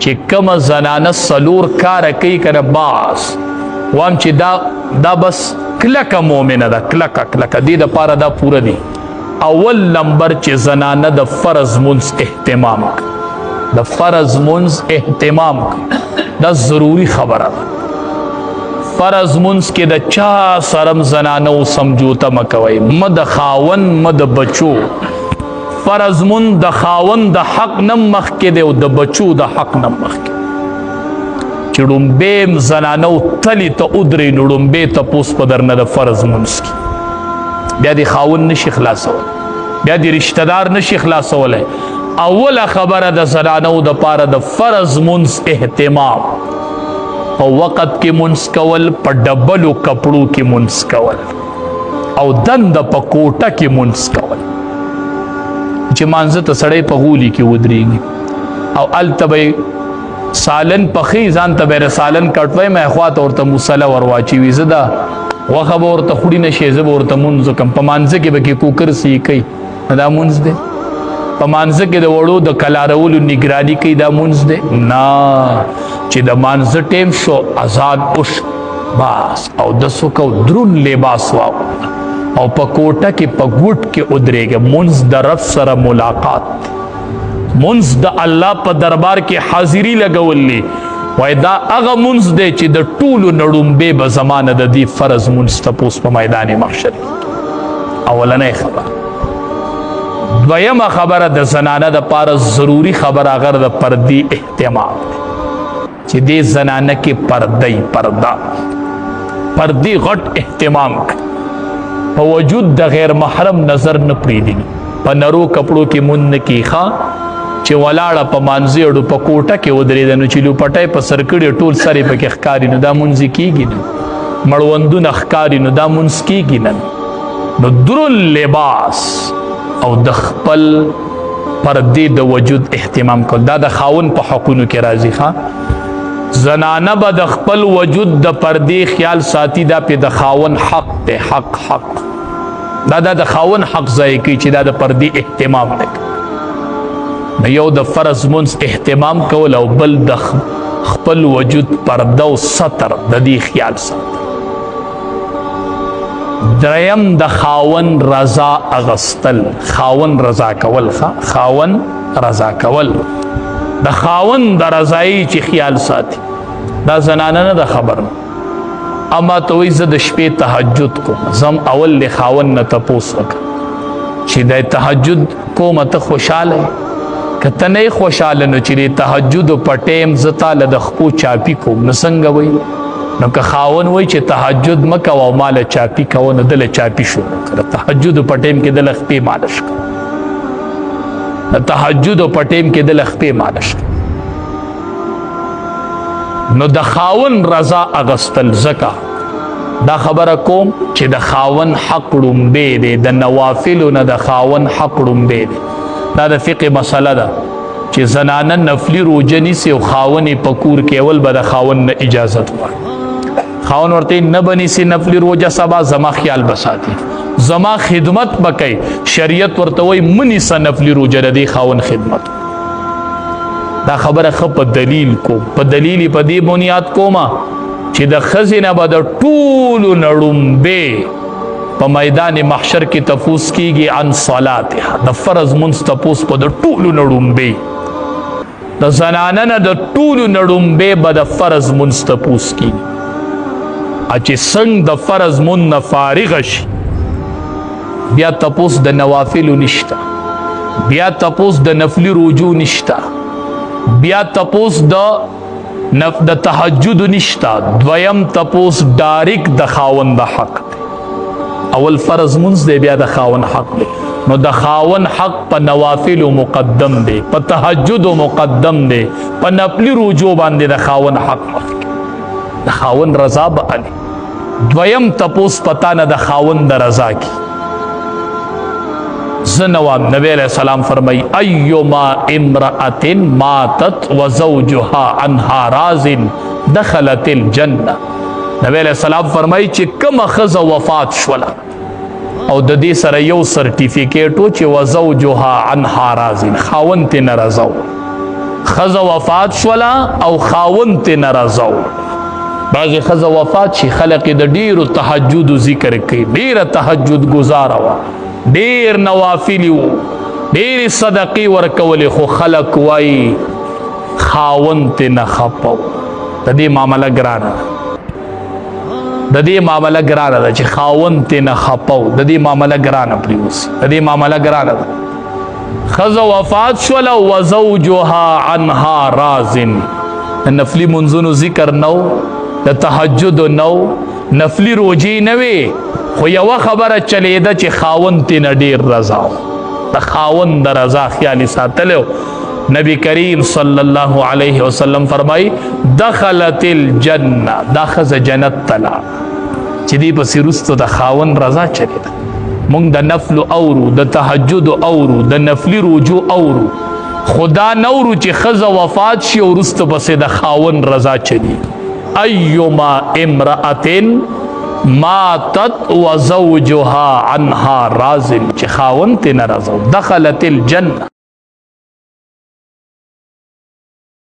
چې کومه زنانه څلور کاره کوي کنه باس وام چې دا بس کلکه مؤمنه ده کلکه دې دپاره دا پوره دي. اول نمبر چې زنانه د فرض منځ اهتمام کوي، د فرض منځ اهتمام کوي، دا ضروری خبره ده. فرض منځ کې د چا سرم زنانه و سمجوته مه کوئ، مه د خاون مه د بچو. فرض منځ د خاون د حق نه مخکې دی او د بچو د حق نه مخکې. چې ړومبې زنانه و تلې ته ودرې نو ړومبې تپوس په درنه د فرض منځ کې بیا دې خاون نشي خلاصولی، بیا دې رشته دار نشي خلاصولی. اوله خبره د زنانو دپاره د فرض منځ اهتمام، په وقت کې منځ کول، په ډبلو کپړو کې منځ کول، او دنده په کوټه کې منځ کول. چې مانځه ته سړی په غولي کې ودرېږي او هلته به سالن پخې ځان ته به یې سالن کټوی مې خوا ته ورته مسله ور واچوي، زه دا غوښه به ورته خوړي نه شي، زه به ورته مونځ وکړم. په مانځه کې به کې کوکر سی کوي، دا مونځ دی؟ په مانځه کې د وړو د کلارولو نګراني کوي، دا مونځ دی؟ نه. چې د مانځه ټیم شو آزاد اوش باس او دسو کو درون لباس واغوله او په کوټه کې په ګوټ کې ودرېږه. مونځ د رب سره ملاقات، مونځ د الله په دربار کې حاضري لګولې. وای دا هغه مونځ دی چې د ټولو نه ړومبې به زمانه د دې فرض مونځ تپوس په میدان محشر کې. اولنۍ خبره. دویمه خبره د زنانه دپاره ضروري خبره هغه د پردې اهتمام دی چې دې زنانه کې پردې غټ اهتمام کوي. په وجود د غیر محرم نظر نه پرېږدي، په نرو کپړو کې مونځ نه کښي ښه چې ولاړه په مانځېړو په کوټه کې ودرېده نو چې لوپټی په سر کړي ټول سر یې پکې ښکاري نو دا مونځ کېږي نه، مړوندونه ښکاري نو دا مونځ کېږي نه. نو درون لباس او د خپل پردې د وجود اهتمام کول دا د خاون په حقونو کې راځي. ښه زنانه به د خپل وجود د پردې خیال ساتي، دا پې د خاون حق دی. حق دا د خاون حق ضایع کوي چې دا د پردې اهتمام نه کوي. یو د فرض منځ اهتمام کول او بل د خپل وجود پرده او ستر د دې خیال ساتل. دریم د خاون رضا اغستل، خاون رضا کول. خاون رضا کول د خاون د رضایي چې خیال ساتي. دا زنانه نه د خبر نه اما ته وایي زه د شپې تهجد کوم، زم اول د خاون نه تپوس وکړه چې د تهجد کومه ته خوشحاله یې؟ که ته نه یې خوشحاله نو چې د تهجدو په ټیم زه تاله د خپو چاپي کوم نو څنګه وایي؟ نو که خاون وایي چې تهجد مه کوه او ماله چاپي کوه نو دله چاپي شروع کړه. تهجدو په ټیم کې دله خپې مالش کړه، د تهجدو په ټیم کې دله خپې مالش کړه. نو د خاون رضا اغستل زکه دا خبره کوم چې د خاون حق ړومبې دی، د نوافلو نه د خاون حق ړومبې دی. دا د فقه مسله ده چې زنانه نفلي روژه نیسي او خاون یې په کور کې اول به د خاون نه اجازت غواړي. خاون ورته نه به نیسي نفلي روژه، سبا زما خیال به ساتي، زما خدمت به کوي. شریعت ورته وایي مه نیسه نفلي روژه، د دې خاون خدمت. دا خبره ښه په دلیل کوم، په دلیل په دې بنیاد کومه چې د ښځې نه به د ټولو نه ړومبې په میدان محشر کې تپوس کېږي عن صلاتها، د فرض منځ تپوس په د ټولو نه ړومبې، د زنانه نه د ټولو نه ړومبې به د فرض منځ تپوس کېږي. چې څنګه د فرض منځ نه فارغه شي بیا تپوس د نوافلو نشته، بیا تپوس د نفلي روجو نشته، بیا تپوس د تهجد نشته. دویم تپوس ډایرک د خاون د حق دی. اول فرض منځ دی بیا د خاون حق دی. نو د خاون حق په نوافلو مقدم دی، په تهجدو مقدم دی، په نفلي روجو باندې د خاون حق مخکې، د خاون رضا به علي. دویم تپوس پتا نه د خاون د رضا کی. زنوام نبی علیہ السلام فرمائی ایما امرأت ماتت وزوجها عنها راض دخلت الجنہ. نبی علیہ السلام فرمائی چې کومه ښځه وفات شوله او د دې سره یو سرټیفیکیټ و چې وزوجها عنها راض، خاوند ترې نه رضا و، خزه وفات شولا او خاوند ته ناراضو بعضې خزه وفات شي خلق د ډیرو تهجد ذکر کوي ډیره تهجد گزاره وه ډیر نوافلي وو ډیرې صدقې ورکولې خو خلق وایي خاوند ته نه خپه د دې معامله ګرانه د دې معامله ګرانه ده چې خاوند ته نه خپه د دې معامله ګرانه پرېوځي د دې معامله ګرانه ده ښځه وفات شوله وزوجها عنها راض نفلي منځونو ذکر نو د تهجد نو نفلي روجې نه وې خو یوه خبره چلېده چې خاوند ته نه ډېر رضا د خاوند د رضا خیال یې ساتلی نبی کریم صلی الله علیه وسلم فرمای دخلت الجنه دا ښځه جنت ته لاړه چې دې پسې وروسته د خاوند رضا چلېده مونږ د نفل اورو د تهجد اورو د نفلي روجو اورو خدا نورو چې ښځه وفات شي او وروسته پسې د خاوند رضا چلی ایما امرأة ماتت وزوجها عنها راض چې خاوند ته نه رضا دخلت الجنه